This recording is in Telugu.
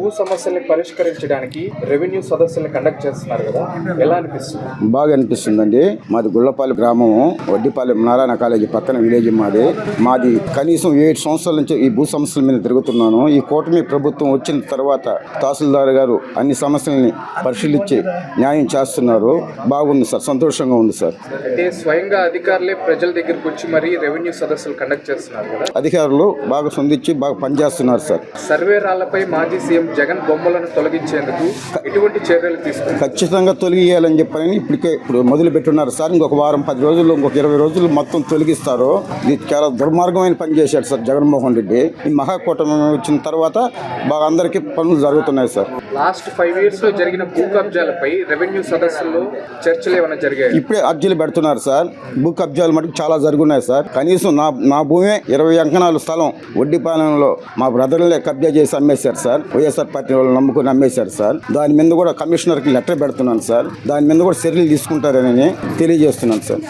భూ సమస్యల్ని పరిష్కరించడానికి రెవెన్యూ సదస్సుల్ని కండక్ట్ చేస్తున్నారు కదా, ఎలా అనిపిస్తుంది? బాగా అనిపిస్తుందండి. మాది గుళ్ళపాలెం గ్రామం, వడ్డిపాలెం నారాయణ కాలేజీ పక్కన విలేజ్ మాది కనీసం 7 సంవత్సరాల నుంచి ఈ భూ సమస్యల మీద తిరుగుతున్నాను. ఈ కూటమి ప్రభుత్వం వచ్చిన తర్వాత తహసీల్దార్ గారు అన్ని సమస్యల్ని పరిశీలించి న్యాయం చేస్తున్నారు. బాగుంది సార్, సంతోషంగా ఉంది సార్. అంటే స్వయంగా అధికారులే ప్రజల దగ్గరకు వచ్చి మరి రెవెన్యూ సదస్సులు కండక్ట్ చేస్తున్నారు కదా, అధికారులు బాగా స్పందించి బాగా పనిచేస్తున్నారు సార్. సర్వే రాళ్లపై మాజీ సీఎం జగన్ బొమ్మలను తొలగించేందుకు ఎటువంటి చర్యలు తీసుకున్నారు? ఖచ్చితంగా తొలగియాలని చెప్పని ఇప్పుడు మొదలు పెట్టున్నారు సార్. ఇంకొక వారం 10 రోజులు, ఇంకొక 20 రోజులు మొత్తం తొలగిస్తారు. ఇది చాలా దుర్మార్గమైన పని చేశాడు సార్ జగన్మోహన్ రెడ్డి. ఈ మహాకూటమి వచ్చిన తర్వాత బాగా అందరికీ పనులు జరుగుతున్నాయి సార్. లాస్ట్ 5 years లో జరిగిన భూ కబ్జాలపై రెవెన్యూ సదస్సుల్లో చర్చలు ఏమైనా జరిగాయి? ఇప్పుడే అర్జీలు పెడుతున్నారు సార్. భూ కబ్జాలు మటుకు చాలా జరుగున్నాయి సార్. కనీసం నా భూమి 20 అంకణాల స్థలం వడ్డిపాలెంలో మా బ్రదర్లే కబ్జా చేసి అమ్మేశారు సార్. వైఎస్ఆర్ పార్టీ వాళ్ళు నమ్ముకుని అమ్మేశారు సార్. దాని మీద కూడా కమిషనర్కి లెటర్ పెడుతున్నాను సార్. దాని మీద కూడా చర్యలు తీసుకుంటారని తెలియజేస్తున్నాను సార్.